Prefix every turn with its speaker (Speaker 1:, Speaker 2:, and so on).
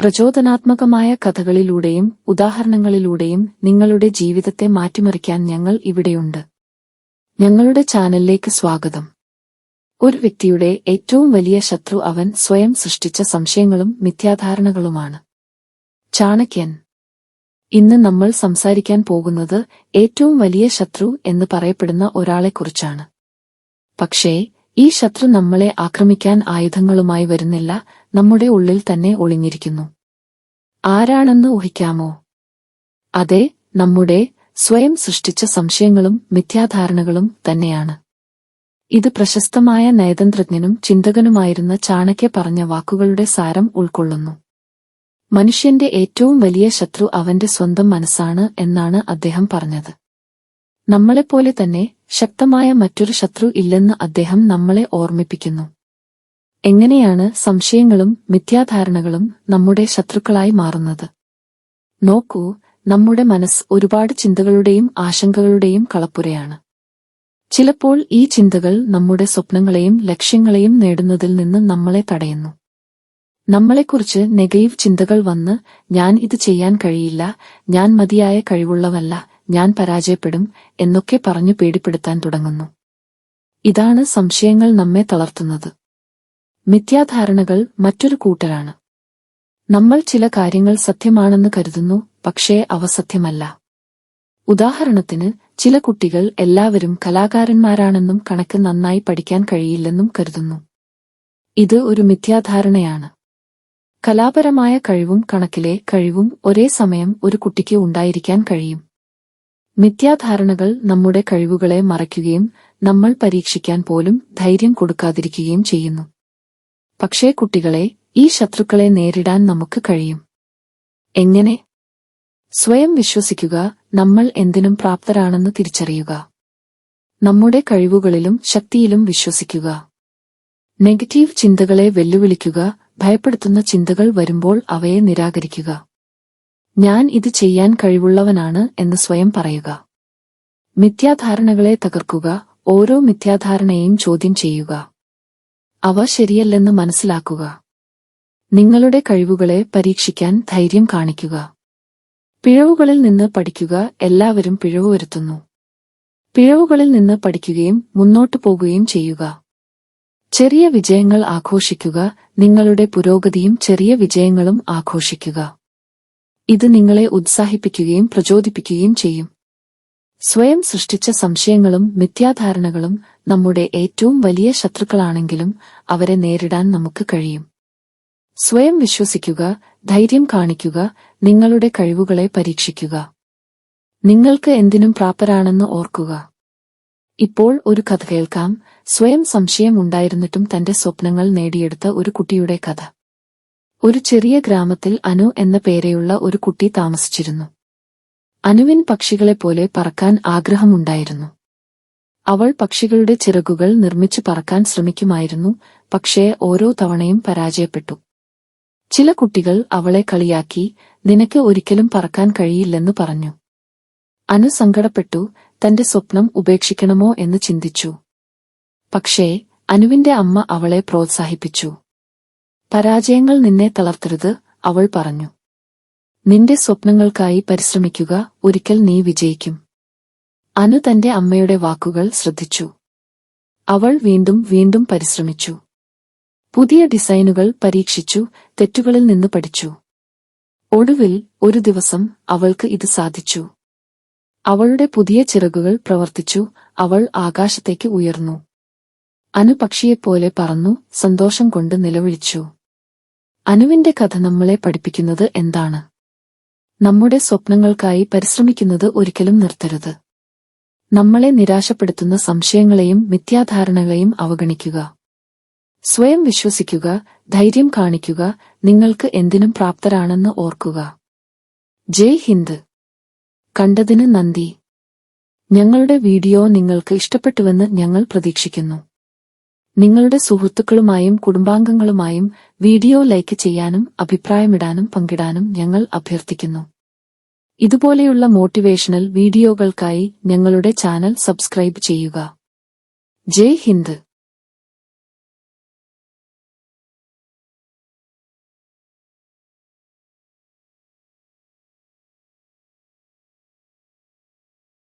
Speaker 1: പ്രചോദനാത്മകമായ കഥകളിലൂടെയും ഉദാഹരണങ്ങളിലൂടെയും നിങ്ങളുടെ ജീവിതത്തെ മാറ്റിമറിക്കാൻ ഞങ്ങൾ ഇവിടെയുണ്ട്. ഞങ്ങളുടെ ചാനലിലേക്ക് സ്വാഗതം. ഒരു വ്യക്തിയുടെ ഏറ്റവും വലിയ ശത്രു അവൻ സ്വയം സൃഷ്ടിച്ച സംശയങ്ങളും മിഥ്യാധാരണകളുമാണ്. ചാണക്യൻ. ഇന്ന് നമ്മൾ സംസാരിക്കാൻ പോകുന്നത് ഏറ്റവും വലിയ ശത്രു എന്ന് പറയപ്പെടുന്ന ഒരാളെക്കുറിച്ചാണ്. പക്ഷേ ഈ ശത്രു നമ്മളെ ആക്രമിക്കാൻ ആയുധങ്ങളുമായി വരുന്നില്ല, നമ്മുടെ ഉള്ളിൽ തന്നെ ഒളിഞ്ഞിരിക്കുന്നു. ആരാണെന്ന് ഊഹിക്കാമോ? അതെ, നമ്മുടെ സ്വയം സൃഷ്ടിച്ച സംശയങ്ങളും മിഥ്യാധാരണകളും തന്നെയാണ്. ഇത് പ്രശസ്തമായ നയതന്ത്രജ്ഞനും ചിന്തകനുമായിരുന്ന ചാണക്യ പറഞ്ഞ വാക്കുകളുടെ സാരം ഉൾക്കൊള്ളുന്നു. മനുഷ്യന്റെ ഏറ്റവും വലിയ ശത്രു അവന്റെ സ്വന്തം മനസ്സാണ് എന്നാണ് അദ്ദേഹം പറഞ്ഞത്. നമ്മളെപ്പോലെ തന്നെ ശക്തമായ മറ്റൊരു ശത്രു ഇല്ലെന്ന് അദ്ദേഹം നമ്മളെ ഓർമ്മിപ്പിക്കുന്നു. എങ്ങനെയാണ് സംശയങ്ങളും മിഥ്യാധാരണകളും നമ്മുടെ ശത്രുക്കളായി മാറുന്നത്? നോക്കൂ, നമ്മുടെ മനസ്സ് ഒരുപാട് ചിന്തകളുടെയും ആശങ്കകളുടെയും കളപ്പുരയാണ്. ചിലപ്പോൾ ഈ ചിന്തകൾ നമ്മുടെ സ്വപ്നങ്ങളെയും ലക്ഷ്യങ്ങളെയും നേടുന്നതിൽ നിന്ന് നമ്മളെ തടയുന്നു. നമ്മളെക്കുറിച്ച് നെഗറ്റീവ് ചിന്തകൾ വന്ന് ഞാൻ ഇത് ചെയ്യാൻ കഴിയില്ല, ഞാൻ മതിയായ കഴിവുള്ളവല്ല, ഞാൻ പരാജയപ്പെടും എന്നൊക്കെ പറഞ്ഞു പേടിപ്പെടുത്താൻ തുടങ്ങുന്നു. ഇതാണ് സംശയങ്ങൾ നമ്മെ തളർത്തുന്നത്. മിഥ്യാധാരണകൾ മറ്റൊരു കൂട്ടരാണ്. നമ്മൾ ചില കാര്യങ്ങൾ സത്യമാണെന്ന് കരുതുന്നു, പക്ഷേ അവ സത്യമല്ല. ഉദാഹരണത്തിന്, ചില കുട്ടികൾ എല്ലാവരും കലാകാരന്മാരാണെന്നും കണക്ക് നന്നായി പഠിക്കാൻ കഴിയില്ലെന്നും കരുതുന്നു. ഇത് ഒരു മിഥ്യാധാരണയാണ്. കലാപരമായ കഴിവും കണക്കിലെ കഴിവും ഒരേ സമയം ഒരു കുട്ടിക്ക് ഉണ്ടായിരിക്കാൻ കഴിയും. മിഥ്യാധാരണകൾ നമ്മുടെ കഴിവുകളെ മറയ്ക്കുകയും നമ്മൾ പരീക്ഷിക്കാൻ പോലും ധൈര്യം കൊടുക്കാതിരിക്കുകയും ചെയ്യുന്നു. പക്ഷേ കുട്ടികളെ, ഈ ശത്രുക്കളെ നേരിടാൻ നമുക്ക് കഴിയും. എങ്ങനെ? സ്വയം വിശ്വസിക്കുക, നമ്മൾ എന്തിനും പ്രാപ്തരാണെന്ന് തിരിച്ചറിയുക. നമ്മുടെ കഴിവുകളിലും ശക്തിയിലും വിശ്വസിക്കുക. നെഗറ്റീവ് ചിന്തകളെ വെല്ലുവിളിക്കുക, ഭയപ്പെടുത്തുന്ന ചിന്തകൾ വരുമ്പോൾ അവയെ നിരാകരിക്കുക. ഞാൻ ഇത് ചെയ്യാൻ കഴിവുള്ളവനാണ് എന്ന് സ്വയം പറയുക. മിഥ്യാധാരണകളെ തകർക്കുക, ഓരോ മിഥ്യാധാരണയെയും ചോദ്യം ചെയ്യുക. അവ ശരിയല്ലെന്ന് മനസ്സിലാക്കുക. നിങ്ങളുടെ കഴിവുകളെ പരീക്ഷിക്കാൻ ധൈര്യം കാണിക്കുക. പിഴവുകളിൽ നിന്ന് പഠിക്കുക, എല്ലാവരും പിഴവ് വരുത്തുന്നു. പിഴവുകളിൽ നിന്ന് പഠിക്കുകയും മുന്നോട്ടു പോകുകയും ചെയ്യുക. ചെറിയ വിജയങ്ങൾ ആഘോഷിക്കുക, നിങ്ങളുടെ പുരോഗതിയും ചെറിയ വിജയങ്ങളും ആഘോഷിക്കുക. ഇത് നിങ്ങളെ ഉത്സാഹിപ്പിക്കുകയും പ്രചോദിപ്പിക്കുകയും ചെയ്യും. സ്വയം സൃഷ്ടിച്ച സംശയങ്ങളും മിഥ്യാധാരണകളും നമ്മുടെ ഏറ്റവും വലിയ ശത്രുക്കളാണെങ്കിലും അവരെ നേരിടാൻ നമുക്ക് കഴിയും. സ്വയം വിശ്വസിക്കുക, ധൈര്യം കാണിക്കുക, നിങ്ങളുടെ കഴിവുകളെ പരീക്ഷിക്കുക. നിങ്ങൾക്ക് എന്തിനും പ്രാപ്തരാണെന്ന് ഓർക്കുക. ഇപ്പോൾ ഒരു കഥ കേൾക്കാം. സ്വയം സംശയം ഉണ്ടായിരുന്നിട്ടും തന്റെ സ്വപ്നങ്ങൾ നേടിയെടുത്ത ഒരു കുട്ടിയുടെ കഥ. ഒരു ചെറിയ ഗ്രാമത്തിൽ അനു എന്ന പേരെയുള്ള ഒരു കുട്ടി താമസിച്ചിരുന്നു. അനുവിന് പക്ഷികളെപ്പോലെ പറക്കാൻ ആഗ്രഹമുണ്ടായിരുന്നു. അവൾ പക്ഷികളുടെ ചിറകുകൾ നിർമ്മിച്ചു പറക്കാൻ ശ്രമിക്കുമായിരുന്നു, പക്ഷേ ഓരോ തവണയും പരാജയപ്പെട്ടു. ചില കുട്ടികൾ അവളെ കളിയാക്കി, നിനക്ക് ഒരിക്കലും പറക്കാൻ കഴിയില്ലെന്ന് പറഞ്ഞു. അനു സങ്കടപ്പെട്ടു, തന്റെ സ്വപ്നം ഉപേക്ഷിക്കണമോ എന്ന് ചിന്തിച്ചു. പക്ഷേ അനുവിന്റെ അമ്മ അവളെ പ്രോത്സാഹിപ്പിച്ചു. പരാജയങ്ങൾ നിന്നെ തളർത്തരുത്, അവൾ പറഞ്ഞു. നിന്റെ സ്വപ്നങ്ങൾക്കായി പരിശ്രമിക്കുക, ഒരിക്കൽ നീ വിജയിക്കും. അനു തന്റെ അമ്മയുടെ വാക്കുകൾ ശ്രദ്ധിച്ചു. അവൾ വീണ്ടും വീണ്ടും പരിശ്രമിച്ചു. പുതിയ ഡിസൈനുകൾ പരീക്ഷിച്ചു, തെറ്റുകളിൽ നിന്ന് പഠിച്ചു. ഒടുവിൽ ഒരു ദിവസം അവൾക്ക് ഇത് സാധിച്ചു. അവളുടെ പുതിയ ചിറകുകൾ പ്രവർത്തിച്ചു, അവൾ ആകാശത്തേക്ക് ഉയർന്നു. അനു പക്ഷിയെപ്പോലെ പറന്നു, സന്തോഷം കൊണ്ട് നിലവിളിച്ചു. അനുവിന്റെ കഥ നമ്മളെ പഠിപ്പിക്കുന്നത് എന്താണ്? നമ്മുടെ സ്വപ്നങ്ങൾക്കായി പരിശ്രമിക്കുന്നത് ഒരിക്കലും നിർത്തരുത്. നമ്മളെ നിരാശപ്പെടുത്തുന്ന സംശയങ്ങളെയും മിഥ്യാധാരണകളെയും അവഗണിക്കുക. സ്വയം വിശ്വസിക്കുക, ധൈര്യം കാണിക്കുക, നിങ്ങൾക്ക് എന്തിനും പ്രാപ്തരാണെന്ന് ഓർക്കുക. ജയ് ഹിന്ദ്. കണ്ടതിന് നന്ദി. ഞങ്ങളുടെ വീഡിയോ നിങ്ങൾക്ക് ഇഷ്ടപ്പെട്ടുവെന്ന് ഞങ്ങൾ പ്രതീക്ഷിക്കുന്നു. നിങ്ങളുടെ സുഹൃത്തുക്കളുമായും കുടുംബാംഗങ്ങളുമായും വീഡിയോ ലൈക്ക് ചെയ്യാനും അഭിപ്രായമിടാനും പങ്കിടാനും ഞങ്ങൾ അഭ്യർത്ഥിക്കുന്നു. ഇതുപോലെയുള്ള മോട്ടിവേഷണൽ വീഡിയോകൾക്കായി ഞങ്ങളുടെ ചാനൽ സബ്സ്ക്രൈബ് ചെയ്യുക. ജയ് ഹിന്ദ്.